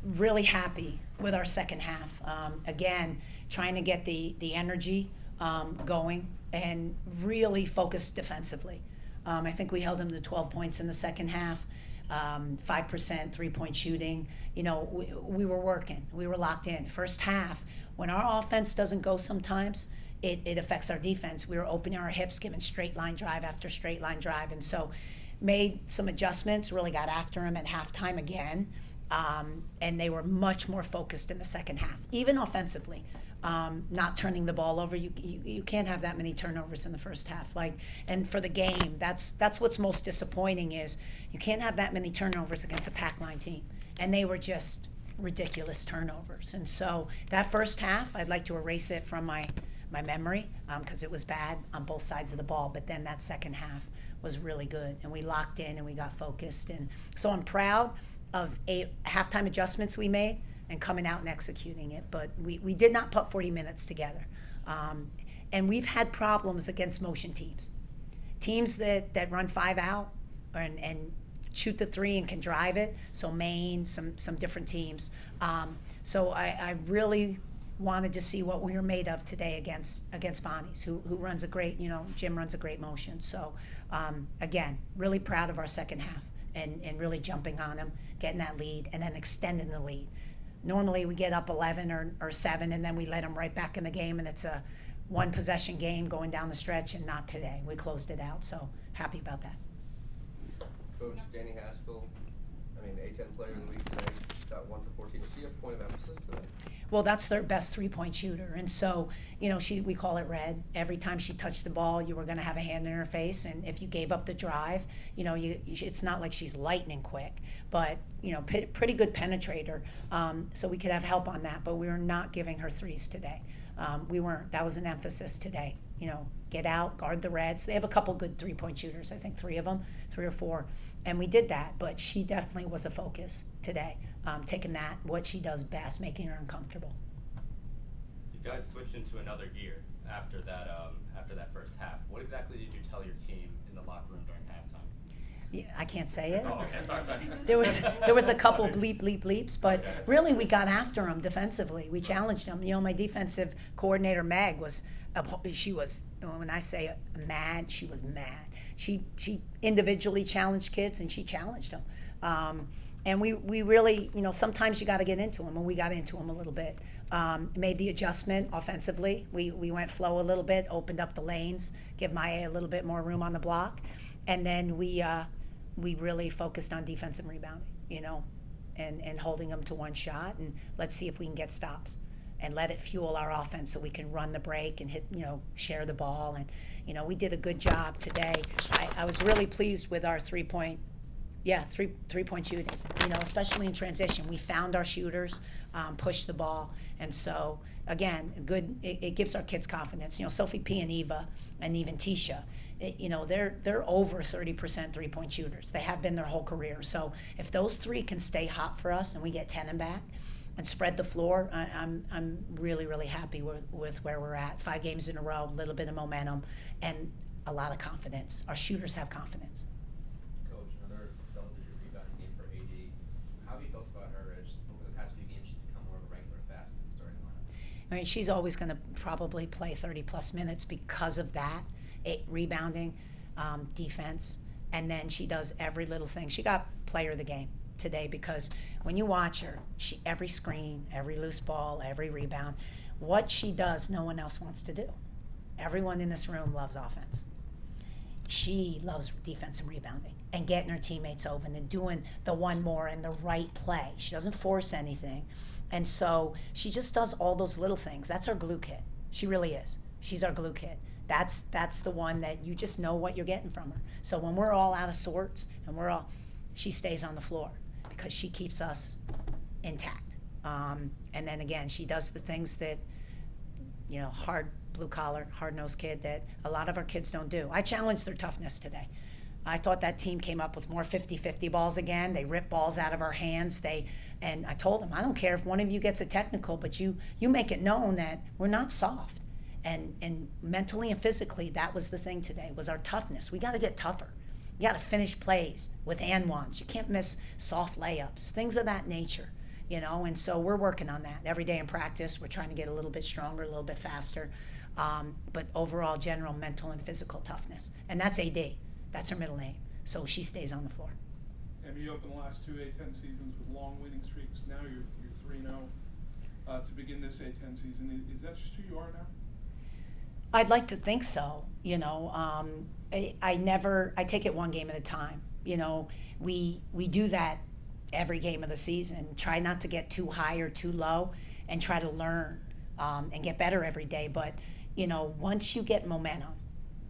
really happy with our second half. Again, trying to get the energy going and really focused defensively. I think we held them to 12 points in the second half, 5% three-point shooting. You know, we were working. We were locked in. First half, when our offense doesn't go sometimes, it affects our defense. We were opening our hips, giving straight line drive after straight line drive. And so made some adjustments, really got after them at halftime again. And they were much more focused in the second half, even offensively. Not turning the ball over. You can't have that many turnovers in the first half. And for the game, that's what's most disappointing is you can't have that many turnovers against a pack line team. And they were just ridiculous turnovers. And so that first half, I'd like to erase it from my memory because it was bad on both sides of the ball. But then that second half was really good, and we locked in and we got focused. And so I'm proud of halftime adjustments we made and coming out and executing it. But we did not put 40 minutes together. And we've had problems against motion teams that run 5 out and shoot the 3 and can drive it. So Maine, some different teams. So I really wanted to see what we were made of today against Bonnie's, who runs a great, Jim runs a great motion. So again, really proud of our second half and really jumping on them, getting that lead, and then extending the lead. Normally we get up 11 or 7, and then we let them right back in the game, and it's a one possession game going down the stretch, and not today. We closed it out, so happy about that. Coach Danny Haskell, A10 player of the week today, shot 1 for 14. Is she a point of emphasis today? Well, that's their best three-point shooter, and so we call it red. Every time she touched the ball, you were going to have a hand in her face, and if you gave up the drive, it's not like she's lightning quick, but pretty good penetrator. So we could have help on that, but we were not giving her threes today. We weren't. That was an emphasis today. Get out, guard the Reds. They have a couple good three-point shooters. I think 3 of them, 3 or 4, and we did that. But she definitely was a focus today. Taking that, what she does best, making her uncomfortable. You guys switched into another gear after that first half. What exactly did you tell your team in the locker room during halftime? Yeah, I can't say it. Oh, okay. Sorry. There was a couple bleeps, but really we got after them defensively. We challenged them. My defensive coordinator Meg she was, when I say mad, she was mad. She individually challenged kids, and she challenged them. And we really, sometimes you got to get into them, and we got into them a little bit. Made the adjustment offensively. We went flow a little bit, opened up the lanes, give Maya a little bit more room on the block, and then we really focused on defensive rebounding, and holding them to one shot, and let's see if we can get stops and let it fuel our offense so we can run the break and hit, share the ball. And, we did a good job today. I was really pleased with our three-point shooting, especially in transition. We found our shooters, pushed the ball. And so, again, it gives our kids confidence. Sophie P. and Eva, and even Tisha, they're over 30% three-point shooters. They have been their whole career. So if those 3 can stay hot for us and we get 10 and back and spread the floor, I'm really, really happy with where we're at. 5 games in a row, a little bit of momentum, and a lot of confidence. Our shooters have confidence. Coach, another double-digit rebounding game for AD. How have you felt about her as over the past few games she's become more of a regular facet in the starting lineup? She's always going to probably play 30-plus minutes because of that. Rebounding, defense, and then she does every little thing. She got player of the game today because when you watch her, every screen, every loose ball, every rebound, what she does, no one else wants to do. Everyone in this room loves offense. She loves defense and rebounding and getting her teammates open and doing the one more and the right play. She doesn't force anything. And so she just does all those little things. That's our glue kit. She really is. She's our glue kit. That's the one that you just know what you're getting from her. So when we're all out of sorts and she stays on the floor because she keeps us intact. And then again, she does the things that, hard blue-collar, hard-nosed kid that a lot of our kids don't do. I challenged their toughness today. I thought that team came up with more 50-50 balls again. They ripped balls out of our hands. And I told them, I don't care if one of you gets a technical, but you make it known that we're not soft. And mentally and physically, that was the thing today, was our toughness. We got to get tougher. You got to finish plays with and ones. You can't miss soft layups, things of that nature. you know, and so we're working on that every day in practice. We're trying to get a little bit stronger, a little bit faster, but overall general mental and physical toughness. And that's AD. That's her middle name. So she stays on the floor. And you opened the last two A10 seasons with long winning streaks. Now you're 3-0 to begin this A10 season. Is that just who you are now? I'd like to think so. You know, I take it one game at a time. You know, we do that every game of the season. Try not to get too high or too low, and try to learn and get better every day. But you know, once you get momentum,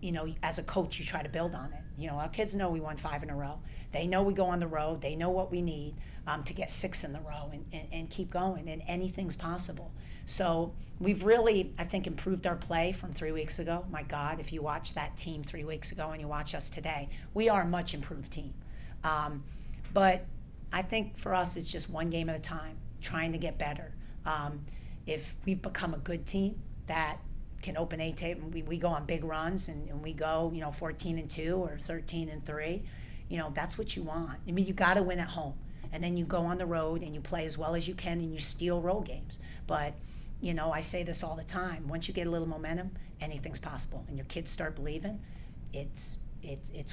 you know, as a coach, you try to build on it. You know, our kids know we won 5 in a row. They know we go on the road. They know what we need to get 6 in a row and keep going, and anything's possible. So we've really, I think, improved our play from 3 weeks ago. My God, if you watch that team 3 weeks ago and you watch us today, we are a much improved team. But I think for us, it's just one game at a time, trying to get better. If we've become a good team that can open a tape, and we go on big runs, and we go, you know, 14-2 or 13-3, you know, that's what you want. I mean, you got to win at home, and then you go on the road and you play as well as you can, and you steal road games. But you know, I say this all the time. Once you get a little momentum, anything's possible, and your kids start believing. It's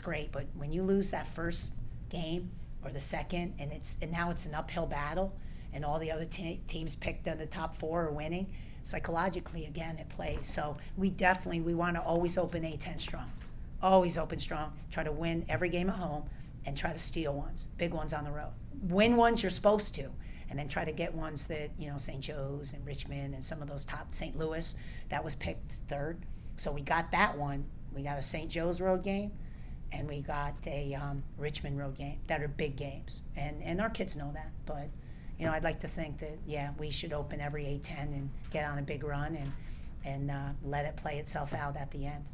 great. But when you lose that first game or the second, and now it's an uphill battle, and all the other teams picked in the top 4 are winning, psychologically again it plays. So we want to always open A10 strong, always open strong. Try to win every game at home, and try to steal ones, big ones on the road. Win ones you're supposed to. And then try to get ones that, you know, St. Joe's and Richmond and some of those top, St. Louis, that was picked 3rd. So we got that one. We got a St. Joe's road game, and we got a Richmond road game that are big games. And our kids know that. But, you know, I'd like to think that, yeah, we should open every A10 and get on a big run and let it play itself out at the end.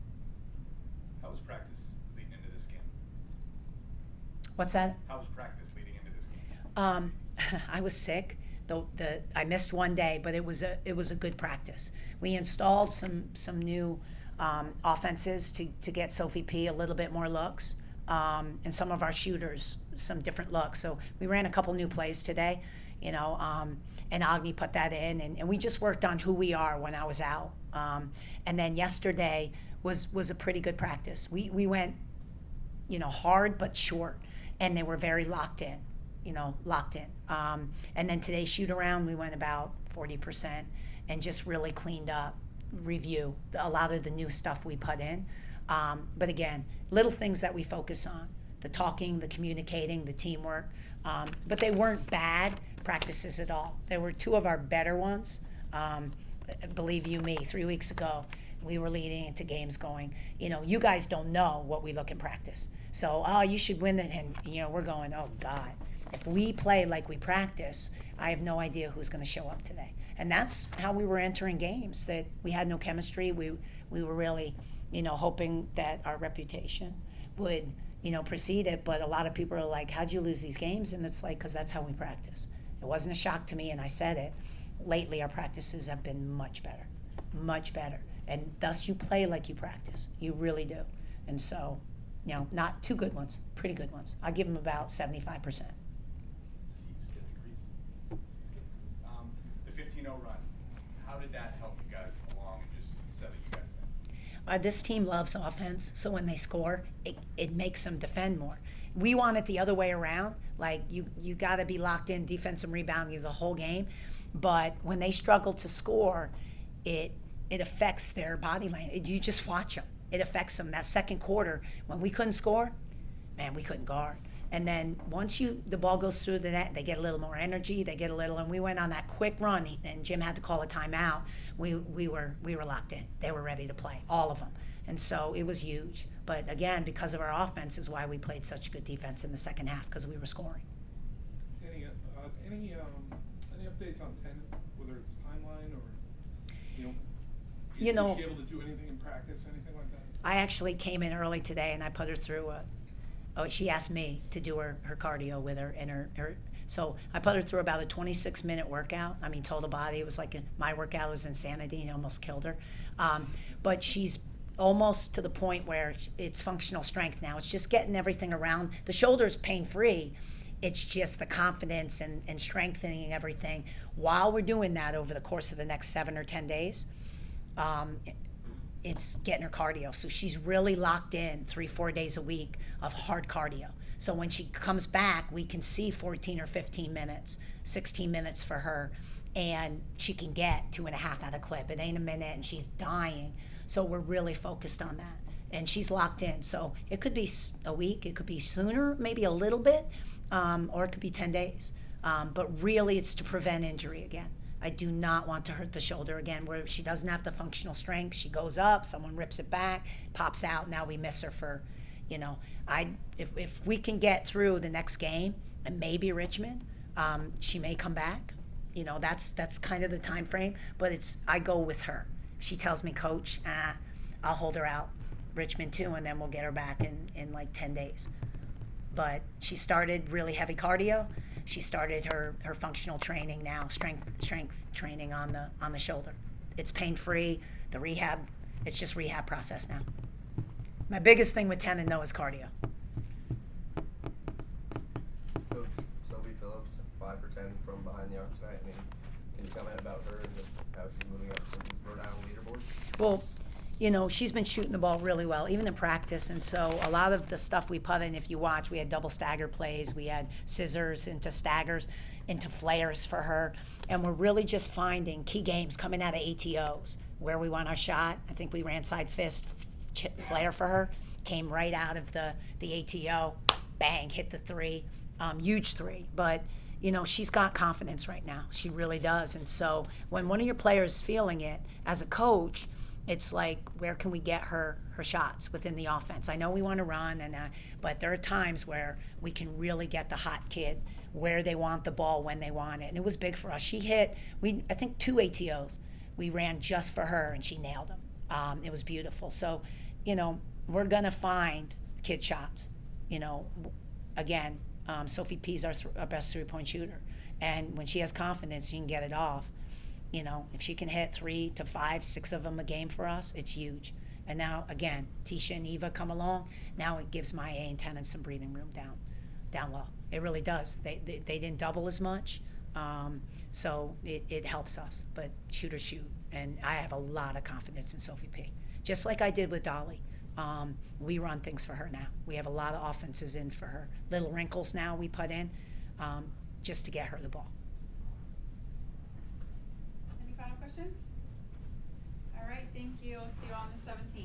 How was practice leading into this game? What's that? How was practice leading into this game? I was sick. I missed one day, but it was a good practice. We installed some new offenses to get Sophie P a little bit more looks, and some of our shooters some different looks. So we ran a couple new plays today, you know, and Agni put that in, and we just worked on who we are when I was out. And then yesterday was a pretty good practice. We went, you know, hard but short, and they were very locked in. And then today's shoot around, we went about 40% and just really cleaned up, review a lot of the new stuff we put in. But again, little things that we focus on, the talking, the communicating, the teamwork. But they weren't bad practices at all. They were 2 of our better ones. Believe you me, 3 weeks ago, we were leading into games going, you know, you guys don't know what we look in practice. So, you should win it. And, you know, we're going, oh, God. If we play like we practice, I have no idea who's going to show up today. And that's how we were entering games, that we had no chemistry. We were really, you know, hoping that our reputation would, you know, precede it. But a lot of people are like, how'd you lose these games? And it's like, because that's how we practice. It wasn't a shock to me, and I said it. Lately, our practices have been much better, much better. And thus, you play like you practice. You really do. And so, you know, not 2 good ones, pretty good ones. I give them about 75%. The 15-0 run, how did that help you guys along and just settle you guys in? This team loves offense, so when they score, it makes them defend more. We want it the other way around. Like, you got to be locked in defense and rebounding the whole game. But when they struggle to score, it affects their body language. You just watch them. It affects them. That second quarter, when we couldn't score, man, we couldn't guard. And then once the ball goes through the net, they get a little more energy. They get a little, and we went on that quick run, and Jim had to call a timeout. We were locked in. They were ready to play, all of them. And so it was huge. But again, because of our offense is why we played such good defense in the second half, because we were scoring. Any updates on 10, whether it's timeline or, you know, is she able to do anything in practice, anything like that? I actually came in early today, and I put her through she asked me to do her cardio with her, and her so I put her through about a 26-minute workout. I mean, total body. It was like my workout was insanity. It almost killed her. But she's almost to the point where it's functional strength now. It's just getting everything around. The shoulder's pain-free. it's just the confidence and strengthening everything. While we're doing that over the course of the next 7 or 10 days, it's getting her cardio. So she's really locked in 3-4 days a week of hard cardio. So when she comes back, we can see 14 or 15 minutes, 16 minutes for her, and she can get 2.5 at a clip. It ain't a minute, and she's dying. So we're really focused on that. And she's locked in. So it could be a week, it could be sooner, maybe a little bit, or it could be 10 days. But really, it's to prevent injury again. I do not want to hurt the shoulder again where she doesn't have the functional strength. She goes up, someone rips it back, pops out, now we miss her for, if we can get through the next game and maybe Richmond, she may come back. That's kind of the time frame, but I go with her. She tells me, Coach, I'll hold her out Richmond too, and then we'll get her back in like 10 days. But she started really heavy cardio. She started her functional training now, strength training on the shoulder. It's pain-free. The rehab, it's just rehab process now. My biggest thing with Tenen, though, is cardio. Coach, Sophie Phillips, 5 for 10 from behind the arc tonight. I mean, can you comment about her and just how she's moving up from Rhode Island leaderboard? Well, she's been shooting the ball really well, even in practice. And so a lot of the stuff we put in, if you watch, we had double stagger plays. We had scissors into staggers, into flares for her. And we're really just finding key games coming out of ATOs where we want our shot. I think we ran side fist flare for her. Came right out of the ATO. Bang, hit the 3. Huge 3. But, she's got confidence right now. She really does. And so when one of your players is feeling it, as a coach, it's like, where can we get her shots within the offense? I know we want to run, but there are times where we can really get the hot kid where they want the ball when they want it. And it was big for us. She hit, I think 2 ATOs we ran just for her, and she nailed them. It was beautiful. So, we're going to find kid shots. Again, Sophie P's our best three-point shooter. And when she has confidence, she can get it off. If she can hit 3 to 5, 6 of them a game for us, it's huge. And now, again, Tisha and Eva come along. Now it gives my A and Tenen some breathing room down low. It really does. They didn't double as much, so it helps us. But shoot. And I have a lot of confidence in Sophie P. Just like I did with Dolly. We run things for her now. We have a lot of offenses in for her. Little wrinkles now we put in just to get her the ball. Any final questions? All right, thank you. See you on the 17th.